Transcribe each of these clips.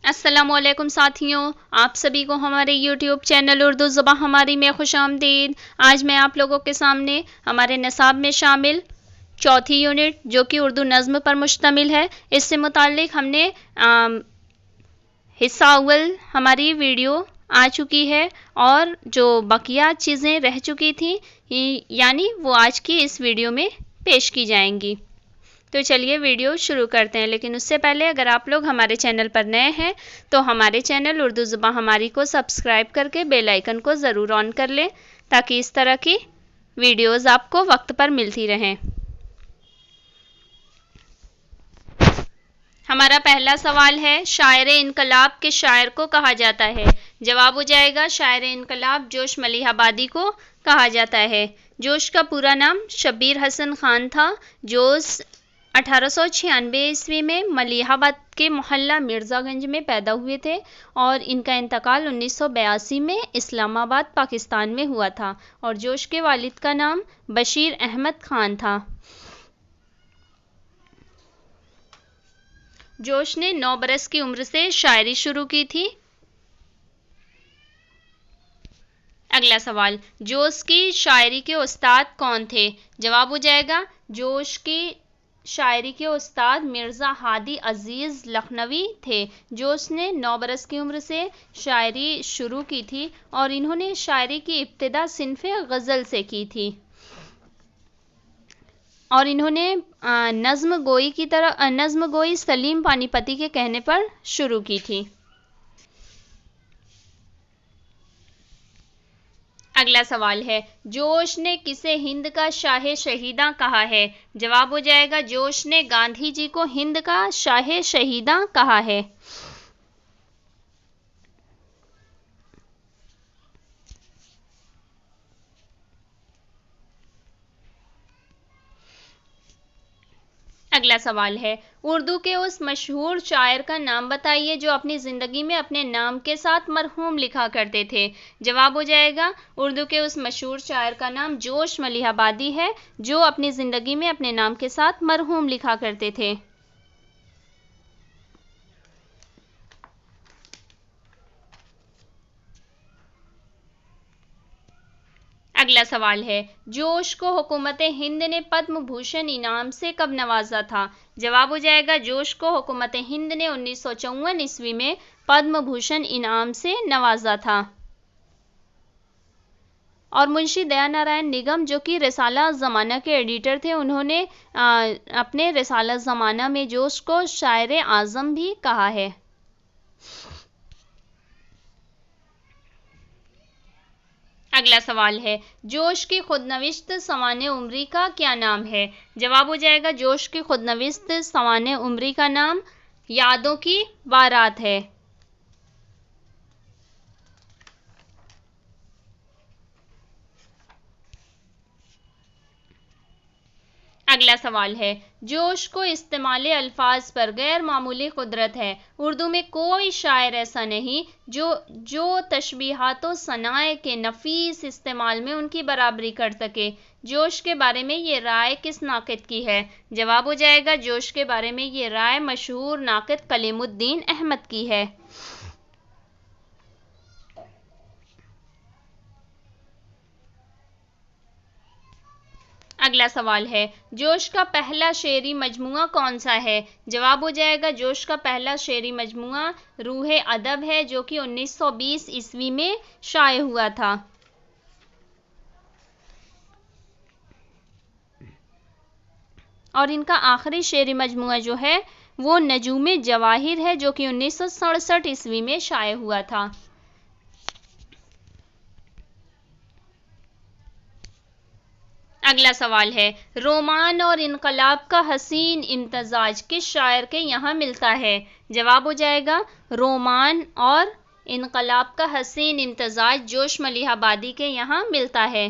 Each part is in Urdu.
السلام علیکم ساتھیوں، آپ سبھی کو ہمارے یوٹیوب چینل اردو زبان ہماری میں خوش آمدید۔ آج میں آپ لوگوں کے سامنے ہمارے نصاب میں شامل چوتھی یونٹ جو کہ اردو نظم پر مشتمل ہے، اس سے متعلق ہم نے حصہ اول ہماری ویڈیو آ چکی ہے اور جو بقیہ چیزیں رہ چکی تھیں یعنی وہ آج کی اس ویڈیو میں پیش کی جائیں گی۔ تو چلیے ویڈیو شروع کرتے ہیں، لیکن اس سے پہلے اگر آپ لوگ ہمارے چینل پر نئے ہیں تو ہمارے چینل اردو زبان ہماری کو سبسکرائب کر کے بیل آئیکن کو ضرور آن کر لیں تاکہ اس طرح کی ویڈیوز آپ کو وقت پر ملتی رہیں۔ ہمارا پہلا سوال ہے، شاعر انقلاب کے شاعر کو کہا جاتا ہے؟ جواب ہو جائے گا شاعر انقلاب جوش ملیح آبادی کو کہا جاتا ہے۔ جوش کا پورا نام شبیر حسن خان تھا۔ جوش 1896 عیسوی میں ملیح آباد کے محلہ مرزا گنج میں پیدا ہوئے تھے اور ان کا انتقال 1982 میں اسلام آباد پاکستان میں ہوا تھا، اور جوش کے والد کا نام بشیر احمد خان تھا۔ جوش نے 9 برس کی عمر سے شاعری شروع کی تھی۔ اگلا سوال، جوش کی شاعری کے استاد کون تھے؟ جواب ہو جائے گا جوش کی شاعری کے استاد مرزا ہادی عزیز لکھنوی تھے۔ جوش نے 9 برس کی عمر سے شاعری شروع کی تھی اور انہوں نے شاعری کی ابتدا صنف غزل سے کی تھی، اور انہوں نے نظم گوئی سلیم پانی پتی کے کہنے پر شروع کی تھی۔ اگلا سوال ہے، جوش نے کسے ہند کا شاہ شہیداں کہا ہے؟ جواب ہو جائے گا جوش نے گاندھی جی کو ہند کا شاہ شہیداں کہا ہے۔ اگلا سوال ہے، اردو کے اس مشہور شاعر کا نام بتائیے جو اپنی زندگی میں اپنے نام کے ساتھ مرحوم لکھا کرتے تھے۔ جواب ہو جائے گا اردو کے اس مشہور شاعر کا نام جوش ملیح آبادی ہے جو اپنی زندگی میں اپنے نام کے ساتھ مرحوم لکھا کرتے تھے۔ اگلا سوال ہے، جوش کو حکومت ہند نے پدم بھوشن انعام سے کب نوازا تھا؟ جواب ہو جائے گا جوش کو حکومت ہند نے 1954 عیسوی میں پدم بھوشن انعام سے نوازا تھا، اور منشی دیا نارائن نگم جو کہ رسالہ زمانہ کے ایڈیٹر تھے، انہوں نے اپنے رسالہ زمانہ میں جوش کو شاعر اعظم بھی کہا ہے۔ اگلا سوال ہے، جوش کی خودنوشت سوانح عمری کا کیا نام ہے؟ جواب ہو جائے گا جوش کی خودنوشت سوانح عمری کا نام یادوں کی بارات ہے۔ اگلا سوال ہے، جوش کو استعمال الفاظ پر غیر معمولی قدرت ہے۔ اردو میں کوئی شاعر ایسا نہیں جو تشبیہات و صنائع کے نفیس استعمال میں ان کی برابری کر سکے۔ جوش کے بارے میں یہ رائے کس ناقد کی ہے؟ جواب ہو جائے گا جوش کے بارے میں یہ رائے مشہور ناقد کلیم الدین احمد کی ہے۔ اگلا سوال ہے، جوش کا پہلا شعری مجموعہ کون سا ہے؟ جواب ہو جائے گا جوش کا پہلا شعری مجموعہ روح ادب ہے جو کہ 1920 عیسوی میں شائع ہوا تھا۔ اور ان کا آخری شعری مجموعہ جو ہے وہ نجوم جواہر ہے جو کہ 1967 عیسوی میں شائع ہوا تھا۔ اگلا سوال ہے، رومان اور انقلاب کا حسین امتزاج کس شاعر کے یہاں ملتا ہے؟ جواب ہو جائے گا رومان اور انقلاب کا حسین امتزاج جوش ملیح آبادی کے یہاں ملتا ہے۔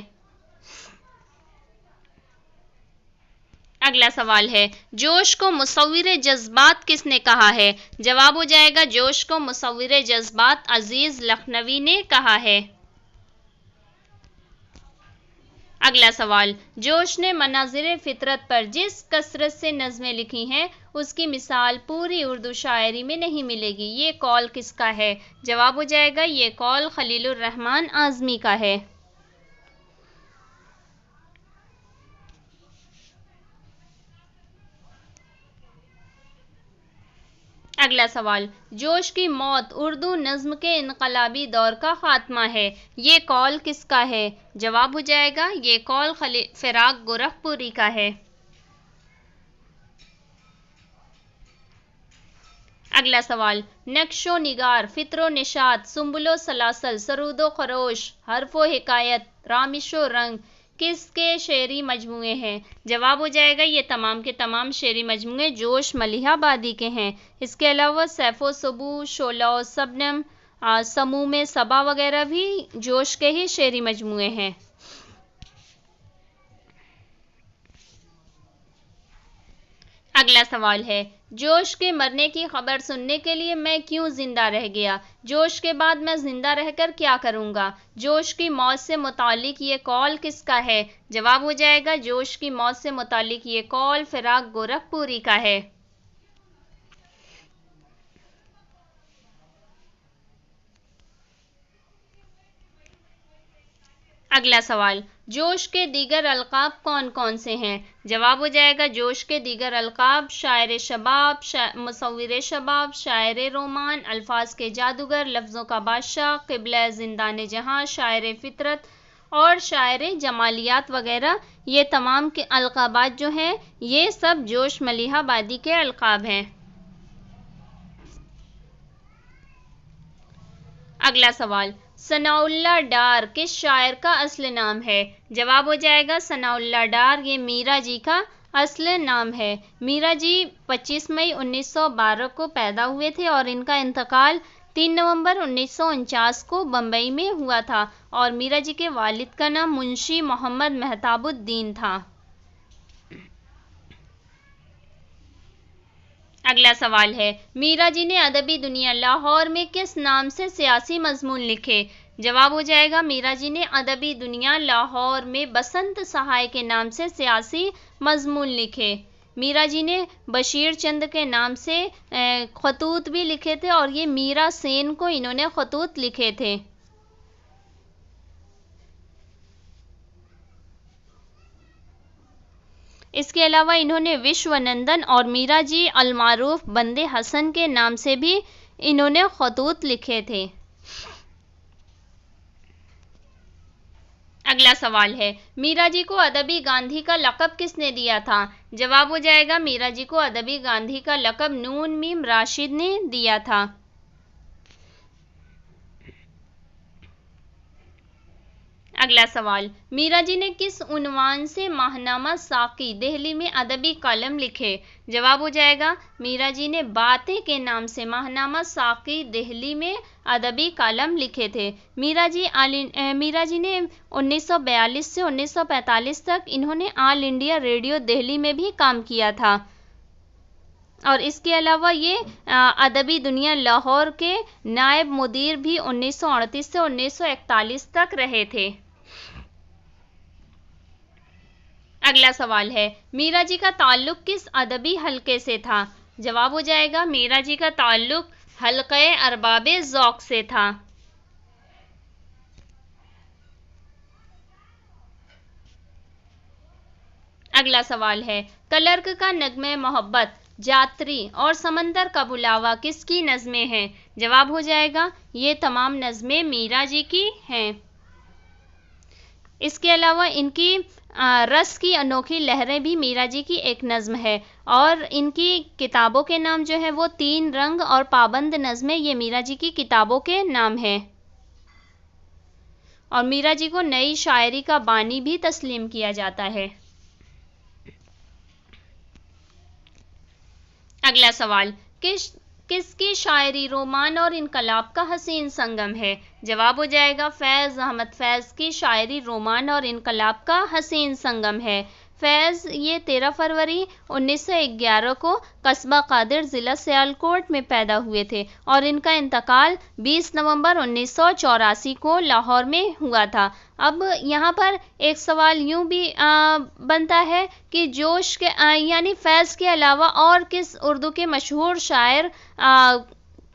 اگلا سوال ہے، جوش کو مصور جذبات کس نے کہا ہے؟ جواب ہو جائے گا جوش کو مصور جذبات عزیز لکھنوی نے کہا ہے۔ اگلا سوال، جوش نے مناظر فطرت پر جس کثرت سے نظمیں لکھی ہیں اس کی مثال پوری اردو شاعری میں نہیں ملے گی، یہ قول کس کا ہے؟ جواب ہو جائے گا یہ قول خلیل الرحمن اعظمی کا ہے۔ اگلا سوال، جوش کی موت اردو نظم کے انقلابی دور کا خاتمہ ہے، یہ قول کس کا ہے؟ جواب ہو جائے گا یہ قول فراق گورکھپوری کا ہے۔ اگلا سوال، نقش و نگار، فطر و نشاط، سنبل و سلاسل، سرود و خروش، حرف و حکایت، رامش و رنگ کس کے شعری مجموعے ہیں؟ جواب ہو جائے گا یہ تمام کے تمام شعری مجموعے جوش ملیح آبادی کے ہیں۔ اس کے علاوہ سیف و صبوح، شعلہ و شبنم، سموم صبا وغیرہ بھی جوش کے ہی شعری مجموعے ہیں۔ اگلا سوال ہے، جوش کے مرنے کی خبر سننے کے لیے میں کیوں زندہ رہ گیا؟ جوش کے بعد میں زندہ رہ کر کیا کروں گا؟ جوش کی موت سے متعلق یہ قول کس کا ہے؟ جواب ہو جائے گا جوش کی موت سے متعلق یہ قول فراق گورکھپوری کا ہے۔ اگلا سوال، جوش کے دیگر القاب کون کون سے ہیں؟ جواب ہو جائے گا جوش کے دیگر القاب شاعر شباب، مصور شباب، شاعر رومان، الفاظ کے جادوگر، لفظوں کا بادشاہ، قبلہ زندان جہاں، شاعر فطرت اور شاعر جمالیات وغیرہ، یہ تمام کے القابات جو ہیں یہ سب جوش ملیح آبادی کے القاب ہیں۔ اگلا سوال، ثناء اللہ ڈار کس شاعر کا اصل نام ہے؟ جواب ہو جائے گا ثناء اللہ ڈار یہ میرا جی کا اصل نام ہے۔ میرا جی 25 مئی 1912 کو پیدا ہوئے تھے اور ان کا انتقال 3 نومبر 1949 کو بمبئی میں ہوا تھا، اور میرا جی کے والد کا نام منشی محمد مہتاب الدین تھا۔ اگلا سوال ہے، میرا جی نے ادبی دنیا لاہور میں کس نام سے سیاسی مضمون لکھے؟ جواب ہو جائے گا میرا جی نے ادبی دنیا لاہور میں بسنت سہائے کے نام سے سیاسی مضمون لکھے۔ میرا جی نے بشیر چند کے نام سے خطوط بھی لکھے تھے، اور یہ میرا سین کو انہوں نے خطوط لکھے تھے۔ اس کے علاوہ انہوں نے وشو نندن اور میرا جی المعروف بندے حسن کے نام سے بھی انہوں نے خطوط لکھے تھے۔ اگلا سوال ہے، میرا جی کو ادبی گاندھی کا لقب کس نے دیا تھا؟ جواب ہو جائے گا میرا جی کو ادبی گاندھی کا لقب نون میم راشد نے دیا تھا۔ اگلا سوال، میرا جی نے کس عنوان سے ماہنامہ ساقی دہلی میں ادبی کالم لکھے؟ جواب ہو جائے گا میرا جی نے باتیں کے نام سے ماہنامہ ساقی دہلی میں ادبی کالم لکھے تھے۔ میرا جی نے 1942 سے 1945 تک انہوں نے آل انڈیا ریڈیو دہلی میں بھی کام کیا تھا، اور اس کے علاوہ یہ ادبی دنیا لاہور کے نائب مدیر بھی 1938 سے 1941 تک رہے تھے۔ اگلا سوال ہے، میرا جی کا تعلق کس ادبی حلقے سے تھا؟ جواب ہو جائے گا میرا جی کا تعلق حلقہ ارباب ذوق سے تھا۔ اگلا سوال ہے، کلرک کا نغمہ محبت، جاتری اور سمندر کا بلاوا کس کی نظمیں ہیں؟ جواب ہو جائے گا یہ تمام نظمیں میرا جی کی ہیں۔ اس کے علاوہ ان کی رس کی انوکھی لہریں بھی میرا جی کی ایک نظم ہے، اور ان کی کتابوں کے نام جو ہے وہ 3 رنگ اور پابند نظمیں، یہ میرا جی کی کتابوں کے نام ہیں، اور میرا جی کو نئی شاعری کا بانی بھی تسلیم کیا جاتا ہے۔ اگلا سوال، کس کی شاعری رومان اور انقلاب کا حسین سنگم ہے؟ جواب ہو جائے گا فیض احمد فیض کی شاعری رومان اور انقلاب کا حسین سنگم ہے۔ فیض یہ 13 فروری 1911 کو قصبہ قادر ضلع سیالکوٹ میں پیدا ہوئے تھے اور ان کا انتقال 20 نومبر 1984 کو لاہور میں ہوا تھا۔ اب یہاں پر ایک سوال یوں بھی بنتا ہے کہ جوش کے یعنی فیض کے علاوہ اور کس اردو کے مشہور شاعر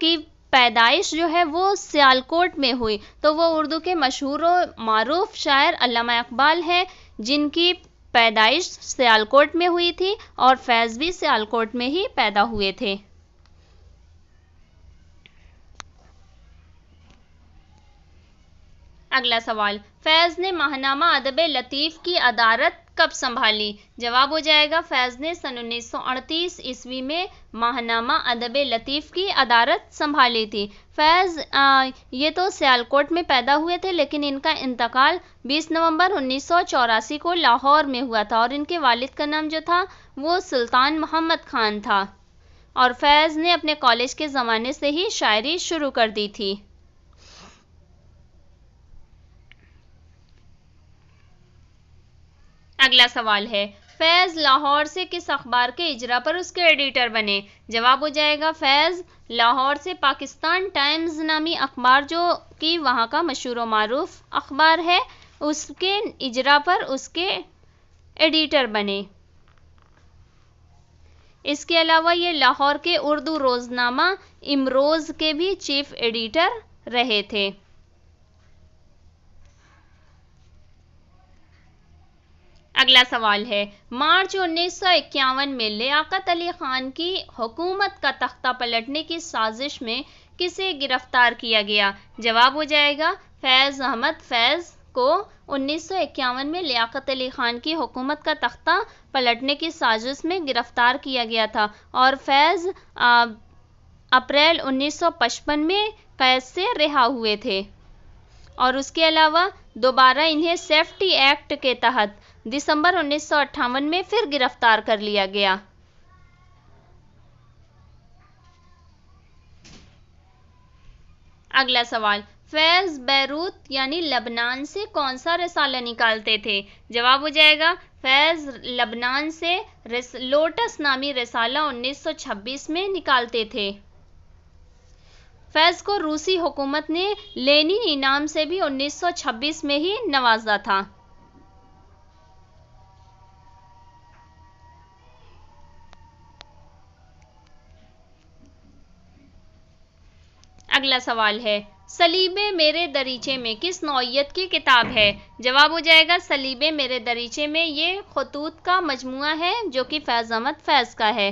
کی پیدائش جو ہے وہ سیالکوٹ میں ہوئی؟ تو وہ اردو کے مشہور و معروف شاعر علامہ اقبال ہیں، جن کی پیدائش سیالکوٹ میں ہوئی تھی اور فیض بھی سیالکوٹ میں ہی پیدا ہوئے تھے۔ اگلا سوال، فیض نے ماہنامہ ادب لطیف کی ادارت کب سنبھالی؟ جواب ہو جائے گا فیض نے سن 1938 عیسوی میں ماہنامہ ادب لطیف کی ادارت سنبھالی تھی۔ فیض یہ تو سیالکوٹ میں پیدا ہوئے تھے، لیکن ان کا انتقال 20 نومبر 1984 کو لاہور میں ہوا تھا اور ان کے والد کا نام جو تھا وہ سلطان محمد خان تھا، اور فیض نے اپنے کالج کے زمانے سے ہی شاعری شروع کر دی تھی۔ اگلا سوال ہے، فیض لاہور سے کس اخبار کے اجرا پر اس کے ایڈیٹر بنے؟ جواب ہو جائے گا فیض لاہور سے پاکستان ٹائمز نامی اخبار، جو کہ وہاں کا مشہور و معروف اخبار ہے، اس کے اجرا پر اس کے ایڈیٹر بنے۔ اس کے علاوہ یہ لاہور کے اردو روزنامہ امروز کے بھی چیف ایڈیٹر رہے تھے۔ اگلا سوال ہے، مارچ 1951 میں لیاقت علی خان کی حکومت کا تختہ پلٹنے کی سازش میں کسے گرفتار کیا گیا؟ جواب ہو جائے گا فیض احمد۔ فیض کو 1951 میں لیاقت علی خان کی حکومت کا تختہ پلٹنے کی سازش میں گرفتار کیا گیا تھا، اور فیض اپریل 1955 میں قید سے رہا ہوئے تھے، اور اس کے علاوہ دوبارہ انہیں سیفٹی ایکٹ کے تحت دسمبر 1958 میں پھر گرفتار کر لیا گیا۔ اگلا سوال، فیض بیروت یعنی لبنان سے کون سا رسالہ نکالتے تھے؟ جواب ہو جائے گا فیض لبنان سے لوٹس نامی رسالہ 1926 میں نکالتے تھے۔ فیض کو روسی حکومت نے لینن انعام سے بھی 1926 میں ہی نوازا تھا۔ اگلا سوال ہے، صلیب میرے دریچے میں کس نوعیت کی کتاب ہے؟ جواب ہو جائے گا صلیب میرے دریچے میں یہ خطوط کا مجموعہ ہے، جو کہ فیض احمد فیض کا ہے۔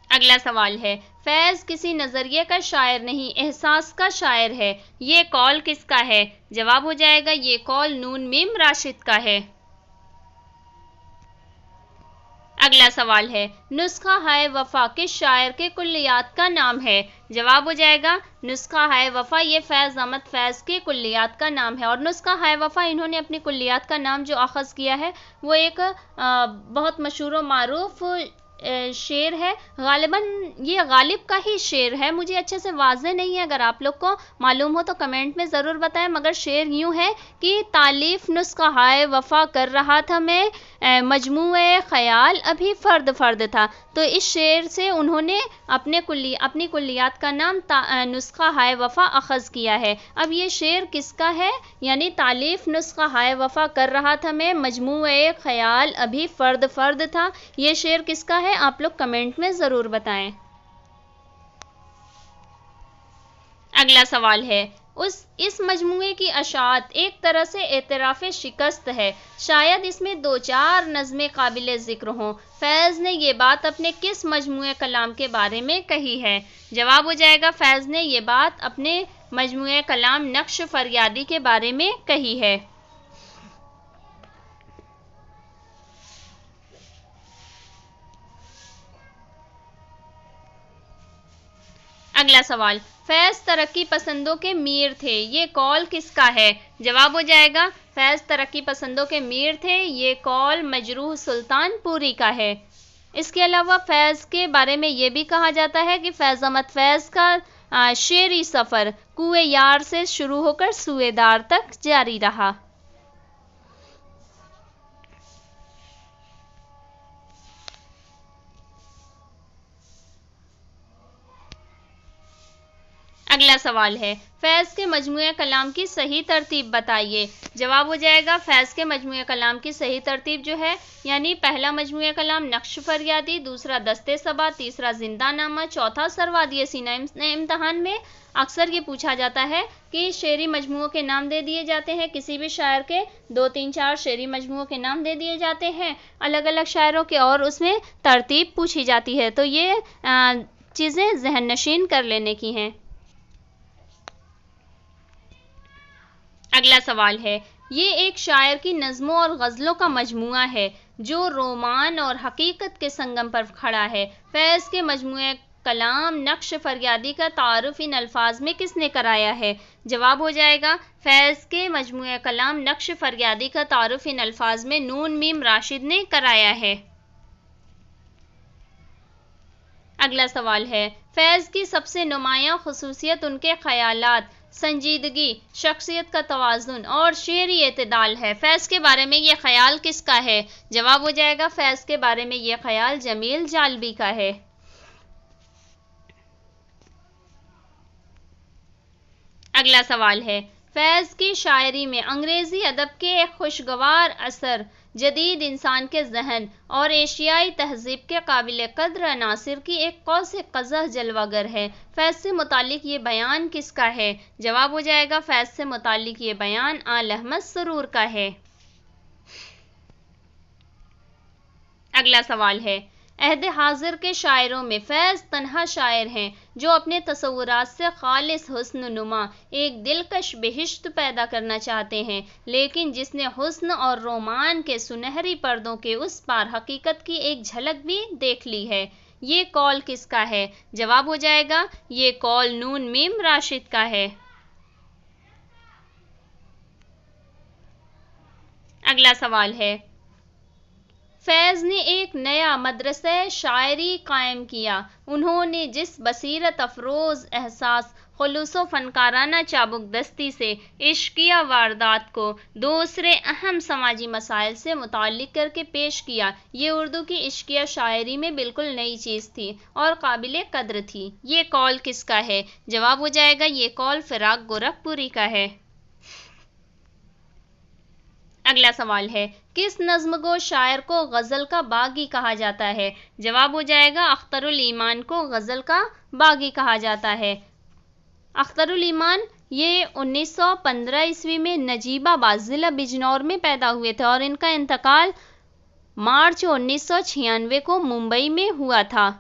اگلا سوال ہے، فیض کسی نظریے کا شاعر نہیں، احساس کا شاعر ہے، یہ قول کس کا ہے؟ جواب ہو جائے گا یہ قول نون میم راشد کا ہے۔ اگلا سوال ہے، نسخہ ہائے وفا کس شاعر کے کلیات کا نام ہے؟ جواب ہو جائے گا نسخہ ہائے وفا یہ فیض احمد فیض کے کلیات کا نام ہے، اور نسخہ ہائے وفا انہوں نے اپنی کلیات کا نام جو اخذ کیا ہے وہ ایک بہت مشہور و معروف شعر ہے، غالباً یہ غالب کا ہی شعر ہے، مجھے اچھے سے واضح نہیں ہے، اگر آپ لوگ کو معلوم ہو تو کمنٹ میں ضرور بتائیں، مگر شعر یوں ہے کہ تالیف نسخہ ہائے وفا کر رہا تھا میں، مجموعہ خیال ابھی فرد فرد تھا۔ تو اس شعر سے انہوں نے اپنی کلیات کا نام نسخہ ہائے وفا اخذ کیا ہے۔ اب یہ شعر کس کا ہے؟ یعنی تالیف نسخہ ہائے وفا کر رہا تھا میں، مجموعہ خیال ابھی فرد فرد تھا، یہ شعر کس کا ہے آپ لوگ کمنٹ میں ضرور بتائیں۔ اگلا سوال ہے، اس مجموعے کی اشاعت ایک طرح سے اعتراف شکست ہے، شاید اس میں دو چار نظمیں قابل ذکر ہوں، فیض نے یہ بات اپنے کس مجموعہ کلام کے بارے میں کہی ہے؟ جواب ہو جائے گا فیض نے یہ بات اپنے مجموعہ کلام نقش فریادی کے بارے میں کہی ہے۔ اگلا سوال، فیض ترقی پسندوں کے میر تھے، یہ قول کس کا ہے؟ جواب ہو جائے گا فیض ترقی پسندوں کے میر تھے، یہ قول مجروح سلطان پوری کا ہے۔ اس کے علاوہ فیض کے بارے میں یہ بھی کہا جاتا ہے کہ فیض احمد فیض کا شعری سفر کوہ یار سے شروع ہو کر سوئے دار تک جاری رہا۔ اگلا سوال ہے فیض کے مجموعہ کلام کی صحیح ترتیب بتائیے۔ جواب ہو جائے گا فیض کے مجموعہ کلام کی صحیح ترتیب جو ہے یعنی پہلا مجموعہ کلام نقش فریادی، دوسرا دستے صبا، تیسرا زندہ نامہ، چوتھا سروادی سینہ۔ امتحان میں اکثر یہ پوچھا جاتا ہے کہ شعری مجموعوں کے نام دے دیے جاتے ہیں، کسی بھی شاعر کے 2 3 4 شعری مجموعوں کے نام دے دیے جاتے ہیں الگ الگ شاعروں کے، اور اس میں ترتیب پوچھی جاتی ہے، تو یہ چیزیں ذہن نشین کر لینے کی ہیں۔ اگلا سوال ہے یہ ایک شاعر کی نظموں اور غزلوں کا مجموعہ ہے جو رومان اور حقیقت کے سنگم پر کھڑا ہے۔ فیض کے مجموعہ کلام نقش فریادی کا تعارف ان الفاظ میں کس نے کرایا ہے؟ جواب ہو جائے گا فیض کے مجموعہ کلام نقش فریادی کا تعارف ان الفاظ میں نون میم راشد نے کرایا ہے۔ اگلا سوال ہے فیض کی سب سے نمایاں خصوصیت ان کے خیالات، سنجیدگی، شخصیت کا توازن اور شعری اعتدال ہے۔ فیض کے بارے میں یہ خیال کس کا ہے؟ جواب ہو جائے گا فیض کے بارے میں یہ خیال جمیل جالبی کا ہے۔ اگلا سوال ہے فیض کی شاعری میں انگریزی ادب کے ایک خوشگوار اثر، جدید انسان کے ذہن اور ایشیائی تہذیب کے قابل قدر عناصر کی ایک قوس قزح جلوہ گر ہے۔ فیض سے متعلق یہ بیان کس کا ہے؟ جواب ہو جائے گا فیض سے متعلق یہ بیان آل احمد سرور کا ہے۔ اگلا سوال ہے عہد حاضر کے شاعروں میں فیض تنہا شاعر ہیں جو اپنے تصورات سے خالص حسن نما ایک دلکش بہشت پیدا کرنا چاہتے ہیں، لیکن جس نے حسن اور رومان کے سنہری پردوں کے اس پار حقیقت کی ایک جھلک بھی دیکھ لی ہے۔ یہ قول کس کا ہے؟ جواب ہو جائے گا یہ قول نون میم راشد کا ہے۔ اگلا سوال ہے فیض نے ایک نیا مدرسہ شاعری قائم کیا۔ انہوں نے جس بصیرت افروز احساس، خلوص و فنکارانہ چابک دستی سے عشقیہ واردات کو دوسرے اہم سماجی مسائل سے متعلق کر کے پیش کیا، یہ اردو کی عشقیہ شاعری میں بالکل نئی چیز تھی اور قابل قدر تھی۔ یہ قول کس کا ہے؟ جواب ہو جائے گا یہ قول فراق گورکھپوری کا ہے۔ اگلا سوال ہے کس نظم گو شاعر کو غزل کا باغی کہا جاتا ہے؟ جواب ہو جائے گا اختر الایمان کو غزل کا باغی کہا جاتا ہے۔ اختر الایمان یہ 1915 عیسوی میں نجیب آباد ضلع بجنور میں پیدا ہوئے تھے اور ان کا انتقال مارچ 1996 کو ممبئی میں ہوا تھا۔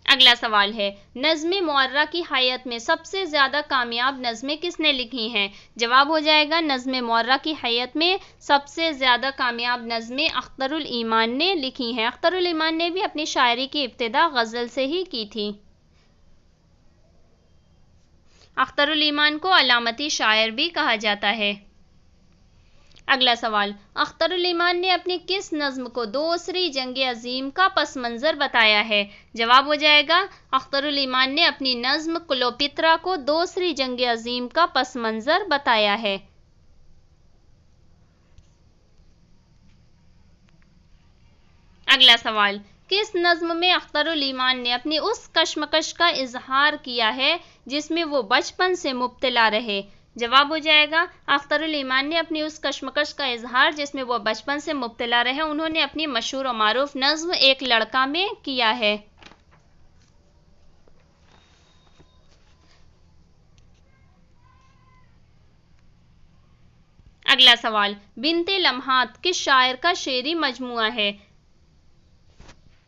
اگلا سوال ہے نظم معرہ کی حیات میں سب سے زیادہ کامیاب نظمیں کس نے لکھی ہیں؟ جواب ہو جائے گا نظم معرہ کی حیات میں سب سے زیادہ کامیاب نظمیں اختر الایمان نے لکھی ہیں۔ اختر الایمان نے بھی اپنی شاعری کی ابتدا غزل سے ہی کی تھی۔ اختر الایمان کو علامتی شاعر بھی کہا جاتا ہے۔ اگلا سوال اختر الایمان نے اپنی کس نظم کو دوسری جنگ عظیم کا پس منظر بتایا ہے؟ جواب ہو جائے گا اختر الایمان نے اپنی نظم کلوپترا کو دوسری جنگ عظیم کا پس منظر بتایا ہے۔ اگلا سوال کس نظم میں اختر الایمان نے اپنی اس کشمکش کا اظہار کیا ہے جس میں وہ بچپن سے مبتلا رہے؟ جواب ہو جائے گا اختر الایمان نے اپنی اس کشمکش کا اظہار جس میں وہ بچپن سے مبتلا رہے انہوں نے اپنی مشہور و معروف نظم ایک لڑکا میں کیا ہے۔ اگلا سوال بنت لمحات کس شاعر کا شعری مجموعہ ہے؟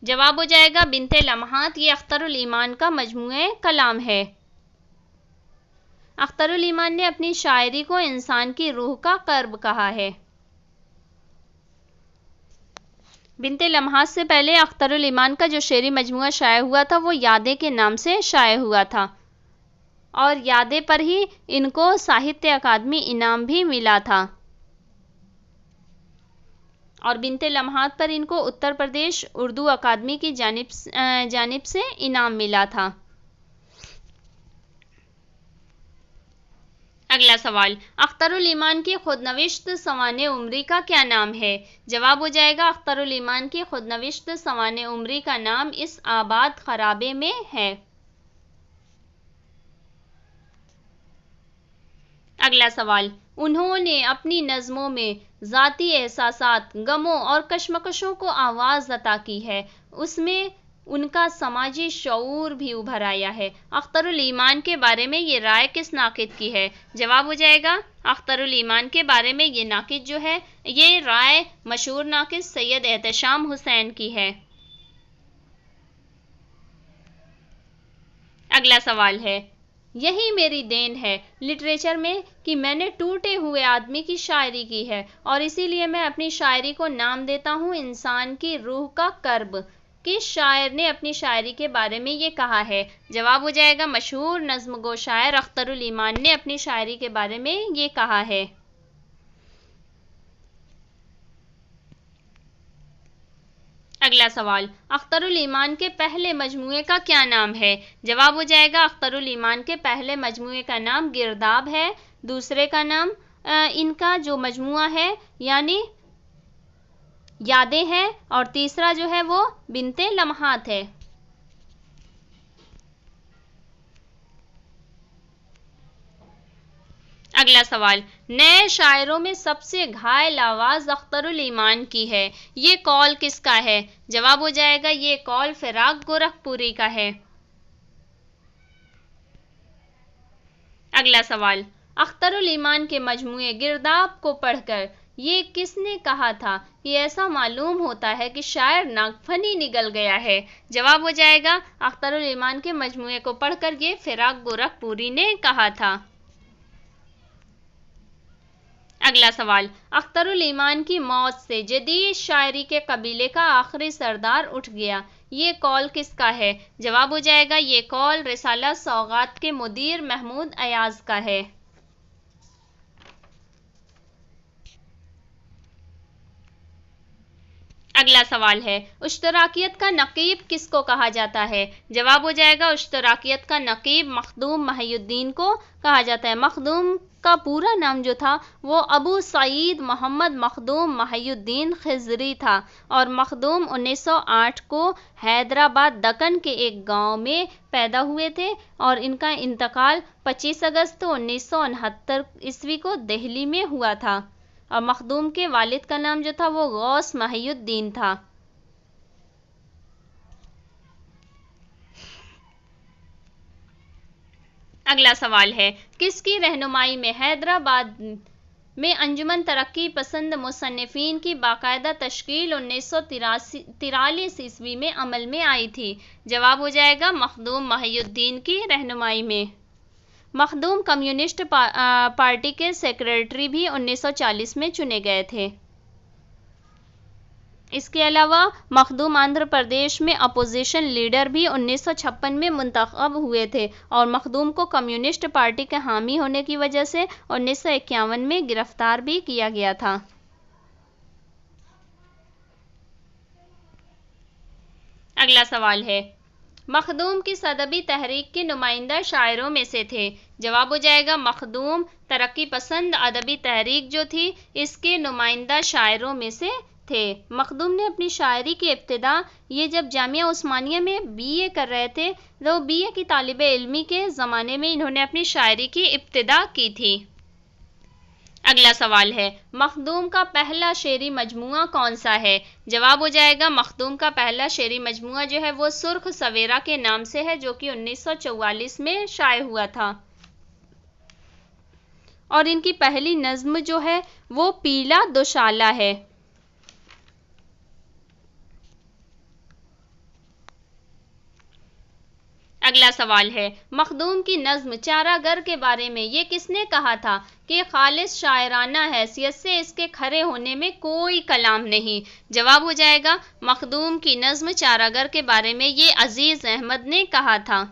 جواب ہو جائے گا بنت لمحات یہ اختر الایمان کا مجموعہ کلام ہے۔ اختر الایمان نے اپنی شاعری کو انسان کی روح کا قرب کہا ہے۔ بنت لمحات سے پہلے اختر الایمان کا جو شعری مجموعہ شائع ہوا تھا وہ یادیں کے نام سے شائع ہوا تھا اور یادیں پر ہی ان کو ساہتیہ اکادمی انعام بھی ملا تھا اور بنت لمحات پر ان کو اتر پردیش اردو اکادمی کی جانب سے انعام ملا تھا۔ اگلا سوال، اختر الایمان کی خودنوشت سوانح عمری کا کیا نام ہے؟ جواب ہو جائے گا اختر الایمان کی خودنوشت سوانح عمری کا نام اس آباد خرابے میں ہے۔ اگلا سوال، انہوں نے اپنی نظموں میں ذاتی احساسات، غموں اور کشمکشوں کو آواز عطا کی ہے، اس میں ان کا سماجی شعور بھی ابھر آیا ہے۔ اختر الایمان کے بارے میں یہ رائے کس ناقد کی ہے؟ جواب ہو جائے گا اختر الایمان کے بارے میں یہ ناقد جو ہے، یہ رائے مشہور ناقد سید احتشام حسین کی ہے۔ اگلا سوال ہے، یہی میری دین ہے لٹریچر میں کہ میں نے ٹوٹے ہوئے آدمی کی شاعری کی ہے، اور اسی لیے میں اپنی شاعری کو نام دیتا ہوں انسان کی روح کا کرب۔ کس شاعر نے اپنی شاعری کے بارے میں یہ کہا ہے؟ جواب ہو جائے گا مشہور نظم گو شاعر اختر الایمان نے اپنی شاعری کے بارے میں یہ کہا ہے۔ اگلا سوال، اختر الایمان کے پہلے مجموعے کا کیا نام ہے؟ جواب ہو جائے گا اختر الایمان کے پہلے مجموعے کا نام گرداب ہے، دوسرے کا نام ان کا جو مجموعہ ہے یعنی یادیں ہے، اور تیسرا جو ہے وہ بنت لمحات ہے۔ اگلا سوال، نئے شاعروں میں سب سے گھائل آواز اختر الایمان کی ہے، یہ قول کس کا ہے؟ جواب ہو جائے گا یہ قول فراق گورکھپوری کا ہے۔ اگلا سوال، اختر الایمان کے مجموعے گرداب کو پڑھ کر یہ کس نے کہا تھا کہ ایسا معلوم ہوتا ہے کہ شاعر ناگفنی نگل گیا ہے؟ جواب ہو جائے گا اختر الایمان کے مجموعے کو پڑھ کر یہ فراق گورکھپوری نے کہا تھا۔ اگلا سوال، اختر الایمان کی موت سے جدید شاعری کے قبیلے کا آخری سردار اٹھ گیا، یہ قول کس کا ہے؟ جواب ہو جائے گا یہ قول رسالہ سوغات کے مدیر محمود ایاز کا ہے۔ اگلا سوال ہے، اشتراکیت کا نقیب کس کو کہا جاتا ہے؟ جواب ہو جائے گا اشتراکیت کا نقیب مخدوم محی الدین کو کہا جاتا ہے۔ مخدوم کا پورا نام جو تھا وہ ابو سعید محمد مخدوم محی الدین خضری تھا، اور مخدوم 1908 کو حیدرآباد دکن کے ایک گاؤں میں پیدا ہوئے تھے، اور ان کا انتقال 25 اگست 1969 کو دہلی میں ہوا تھا، اور مخدوم کے والد کا نام جو تھا وہ غوث محی الدین تھا۔ اگلا سوال ہے، کس کی رہنمائی میں حیدرآباد میں انجمن ترقی پسند مصنفین کی باقاعدہ تشکیل 1943 میں عمل میں آئی تھی؟ جواب ہو جائے گا مخدوم محی الدین کی رہنمائی میں۔ مخدوم کمیونسٹ پارٹی کے سیکریٹری بھی 1940 میں چنے گئے تھے۔ اس کے علاوہ مخدوم آندھرا پردیش میں اپوزیشن لیڈر بھی 1956 میں منتخب ہوئے تھے، اور مخدوم کو کمیونسٹ پارٹی کے حامی ہونے کی وجہ سے 1951 میں گرفتار بھی کیا گیا تھا۔ اگلا سوال ہے، مخدوم کس ادبی تحریک کے نمائندہ شاعروں میں سے تھے؟ جواب ہو جائے گا مخدوم ترقی پسند ادبی تحریک جو تھی اس کے نمائندہ شاعروں میں سے تھے۔ مخدوم نے اپنی شاعری کی ابتدا یہ جب جامعہ عثمانیہ میں BA کر رہے تھے تو BA کی طالب علمی کے زمانے میں انہوں نے اپنی شاعری کی ابتدا کی تھی۔ اگلا سوال ہے، مخدوم کا پہلا شعری مجموعہ کون سا ہے؟ جواب ہو جائے گا مخدوم کا پہلا شعری مجموعہ جو ہے وہ سرخ سویرا کے نام سے ہے، جو کہ 1944 میں شائع ہوا تھا، اور ان کی پہلی نظم جو ہے وہ پیلا دوشالہ ہے۔ اگلا سوال ہے، مخدوم کی نظم چارہ گر کے بارے میں یہ کس نے کہا تھا کہ خالص شاعرانہ حیثیت سے اس کے کھڑے ہونے میں کوئی کلام نہیں؟ جواب ہو جائے گا مخدوم کی نظم چارہ گر کے بارے میں یہ 'عزیز احمد' نے کہا تھا۔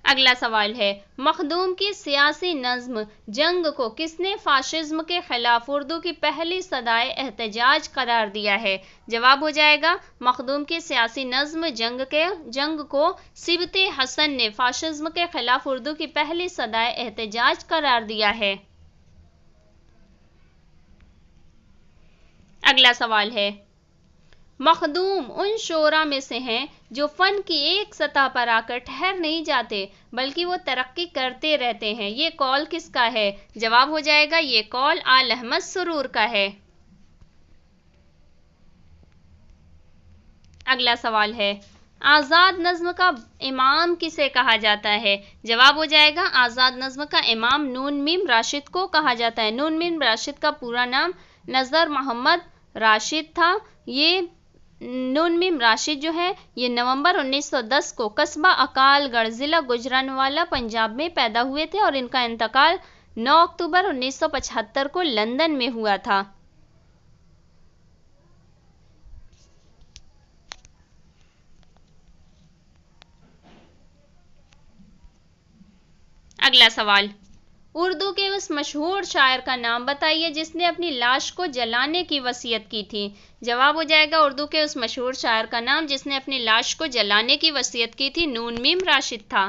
اگلا سوال ہے، مخدوم کی سیاسی نظم جنگ کو کس نے فاشزم کے خلاف اردو کی پہلی صدائے احتجاج قرار دیا ہے؟ جواب ہو جائے گا مخدوم کی سیاسی نظم جنگ کو سبط حسن نے فاشزم کے خلاف اردو کی پہلی صدائے احتجاج قرار دیا ہے۔ اگلا سوال ہے، مخدوم ان شعراء میں سے ہیں جو فن کی ایک سطح پر آ کر ٹھہر نہیں جاتے بلکہ وہ ترقی کرتے رہتے ہیں، یہ قول کس کا ہے؟ جواب ہو جائے گا یہ قول آل احمد سرور کا ہے۔ اگلا سوال ہے، آزاد نظم کا امام کسے کہا جاتا ہے؟ جواب ہو جائے گا آزاد نظم کا امام نون میم راشد کو کہا جاتا ہے۔ نون میم راشد کا پورا نام نظر محمد راشد تھا۔ یہ نون میم راشد جو ہے یہ نومبر 1910 کو قصبہ اکال گڑھ ضلع گوجرانوالہ پنجاب میں پیدا ہوئے تھے اور ان کا انتقال 9 اکتوبر 1975 کو لندن میں ہوا تھا۔ اگلا سوال، اردو کے اس مشہور شاعر کا نام بتائیے جس نے اپنی لاش کو جلانے کی وصیت کی تھی۔ جواب ہو جائے گا اردو کے اس مشہور شاعر کا نام جس نے اپنی لاش کو جلانے کی وصیت کی تھی نون میم راشد تھا۔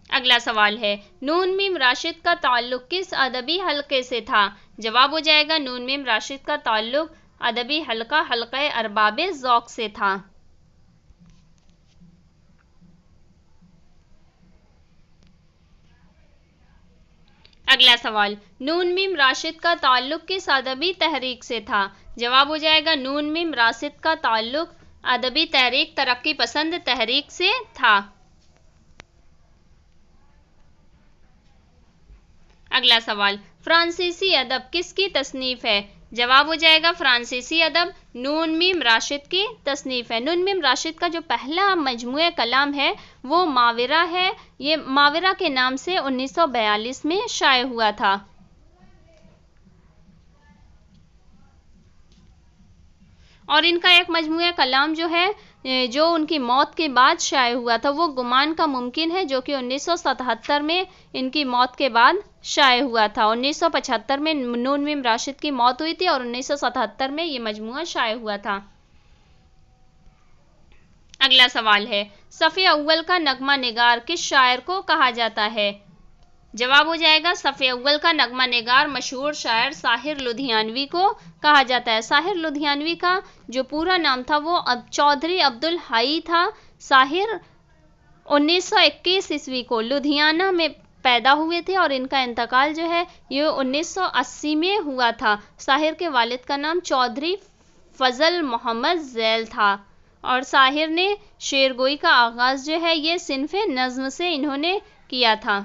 اگلا سوال ہے، نون میم راشد کا تعلق کس ادبی حلقے سے تھا؟ جواب ہو جائے گا نون میم راشد کا تعلق ادبی حلقہ ارباب ذوق سے تھا۔ اگلا سوال، نون میم راشد کا تعلق کس ادبی تحریک سے تھا؟ جواب ہو جائے گا نون میم راشد کا تعلق ادبی تحریک ترقی پسند تحریک سے تھا۔ اگلا سوال، فرانسیسی ادب کس کی تصنیف ہے؟ جواب ہو جائے گا فرانسیسی ادب نون میم راشد کی تصنیف ہے۔ نون میم راشد کا جو پہلا مجموعہ کلام ہے وہ ماورا ہے، یہ ماورا کے نام سے 1942 میں شائع ہوا تھا۔ اور ان کا ایک مجموعہ کلام جو ہے جو ان کی موت کے بعد شائع ہوا تھا وہ گمان کا ممکن ہے، جو کہ 1977 میں ان کی موت کے بعد شائع ہوا تھا۔ 1975 میں نون میم راشد کی موت ہوئی تھی اور 1977 میں یہ مجموعہ شائع ہوا تھا۔ اگلا سوال ہے، صفِ اول کا نغمہ نگار کس شاعر کو کہا جاتا ہے؟ جواب ہو جائے گا صفِ اول کا نغمہ نگار مشہور شاعر ساحر لدھیانوی کو کہا جاتا ہے۔ ساحر لدھیانوی کا جو پورا نام تھا وہ چودھری عبدالحی تھا۔ ساحر 1921 عیسوی کو لدھیانہ میں پیدا ہوئے تھے اور ان کا انتقال جو ہے یہ 1980 میں ہوا تھا۔ ساحر کے والد کا نام چودھری فضل محمد ذیل تھا اور ساحر نے شعر گوئی کا آغاز جو ہے یہ صنف نظم سے انہوں نے کیا تھا۔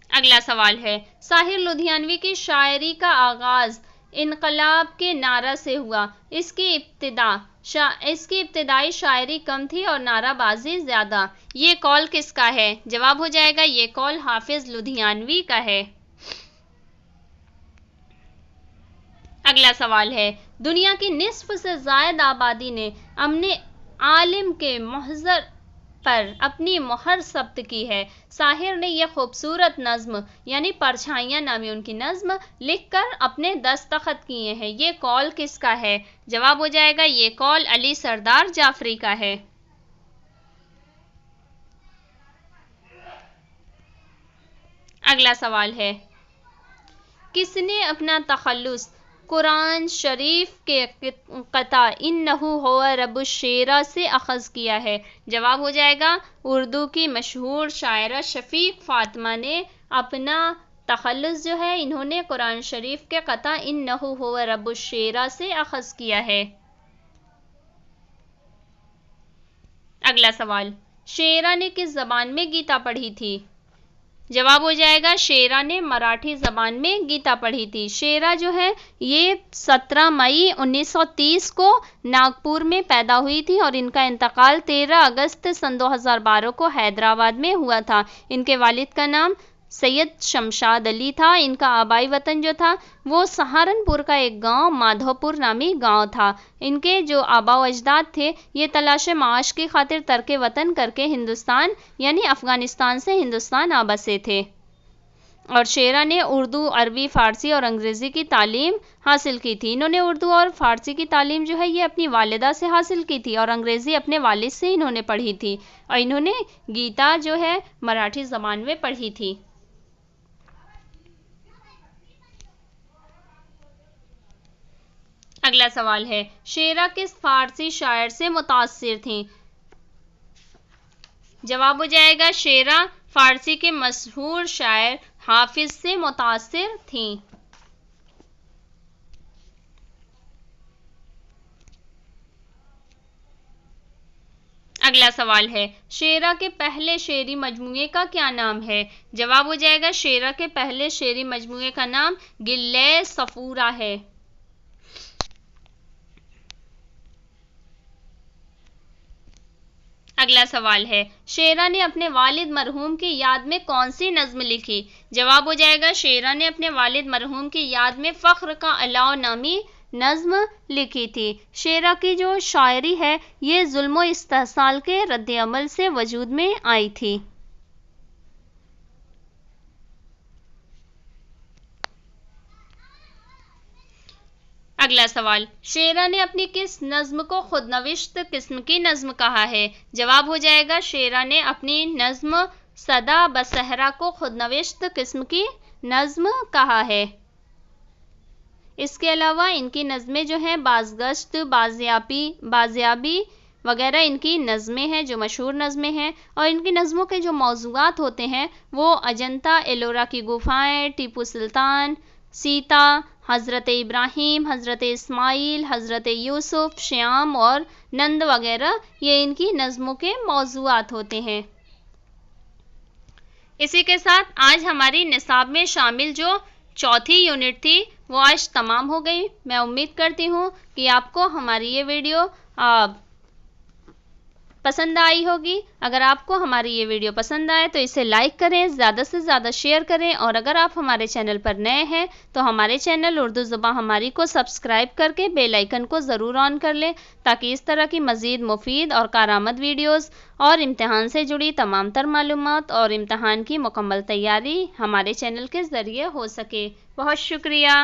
اگلا سوال ہے، ساحر لدھیانوی کی شاعری کا آغاز انقلاب کے نعرہ سے ہوا۔ اس کی ابتدائی شاعری کم تھی اور نعرہ بازی زیادہ۔ یہ قول کس کا ہے؟ جواب ہو جائے گا یہ قول حافظ لدھیانوی کا ہے۔ اگلا سوال ہے، دنیا کی نصف سے زائد آبادی نے امن عالم کے محضر پر اپنی مہر ثبت کی ہے۔ ساحر نے یہ خوبصورت نظم یعنی پرچھائیاں نامی ان کی نظم لکھ کر اپنے دستخط کیے ہیں۔ یہ قول کس کا ہے؟ جواب ہو جائے گا یہ قول علی سردار جعفری کا ہے۔ اگلا سوال ہے، کس نے اپنا تخلص قرآن شریف کے قطع انہو ہو رب الشعراء سے اخذ کیا ہے؟ جواب ہو جائے گا اردو کی مشہور شاعرہ شفیق فاطمہ نے اپنا تخلص جو ہے انہوں نے قرآن شریف کے قطع انہو ہو رب الشعراء سے اخذ کیا ہے۔ اگلا سوال، شیرا نے کس زبان میں گیتا پڑھی تھی؟ جواب ہو جائے گا شیرا نے مراٹھی زبان میں گیتا پڑھی تھی۔ شیرا جو ہے یہ 17 مئی 1930 کو ناگپور میں پیدا ہوئی تھی اور ان کا انتقال 13 اگست سن 2012 کو حیدرآباد میں ہوا تھا۔ ان کے والد کا نام سید شمشاد علی تھا۔ ان کا آبائی وطن جو تھا وہ سہارنپور کا ایک گاؤں مادھوپور نامی گاؤں تھا۔ ان کے جو آبا و اجداد تھے یہ تلاش معاش کی خاطر ترک وطن کر کے ہندوستان یعنی افغانستان سے ہندوستان آ بسے تھے، اور شیرا نے اردو، عربی، فارسی اور انگریزی کی تعلیم حاصل کی تھی۔ انہوں نے اردو اور فارسی کی تعلیم جو ہے یہ اپنی والدہ سے حاصل کی تھی، اور انگریزی اپنے والد سے انہوں نے پڑھی تھی، اور انہوں نے گیتا جو ہے مراٹھی زبان میں پڑھی تھی۔ اگلا سوال ہے، شیرا کس فارسی شاعر سے متاثر تھیں؟ جواب ہو جائے گا شیرا فارسی کے مشہور شاعر حافظ سے متاثر تھیں۔ اگلا سوال ہے، شیرا کے پہلے شعری مجموعے کا کیا نام ہے؟ جواب ہو جائے گا شیرا کے پہلے شعری مجموعے کا نام گلِ صفورہ ہے۔ اگلا سوال ہے، شیرا نے اپنے والد مرحوم کی یاد میں کون سی نظم لکھی؟ جواب ہو جائے گا شیرا نے اپنے والد مرحوم کی یاد میں فخر کا علاؤ نامی نظم لکھی تھی۔ شیرا کی جو شاعری ہے یہ ظلم و استحصال کے رد عمل سے وجود میں آئی تھی۔ اگلا سوال، شیرا نے اپنی کس نظم کو خود نوشت قسم کی نظم کہا ہے؟ جواب ہو جائے گا شیرا نے اپنی نظم صدا بصحرا کو خود نوشت قسم کی نظم کہا ہے۔ اس کے علاوہ ان کی نظمیں جو ہیں بازگشت، بازیابی وغیرہ ان کی نظمیں ہیں جو مشہور نظمیں ہیں، اور ان کی نظموں کے جو موضوعات ہوتے ہیں وہ اجنتا ایلورا کی گفائیں، ٹیپو سلطان، سیتا، حضرت ابراہیم، حضرت اسماعیل، حضرت یوسف، شیام اور نند وغیرہ یہ ان کی نظموں کے موضوعات ہوتے ہیں۔ اسی کے ساتھ آج ہماری نصاب میں شامل جو چوتھی یونٹ تھی وہ آج تمام ہو گئی۔ میں امید کرتی ہوں کہ آپ کو ہماری یہ ویڈیو پسند آئی ہوگی۔ اگر آپ کو ہماری یہ ویڈیو پسند آئے تو اسے لائک کریں، زیادہ سے زیادہ شیئر کریں، اور اگر آپ ہمارے چینل پر نئے ہیں تو ہمارے چینل اردو زبان ہماری کو سبسکرائب کر کے بیل آئیکن کو ضرور آن کر لیں تاکہ اس طرح کی مزید مفید اور کارآمد ویڈیوز اور امتحان سے جڑی تمام تر معلومات اور امتحان کی مکمل تیاری ہمارے چینل کے ذریعے ہو سکے۔ بہت شکریہ۔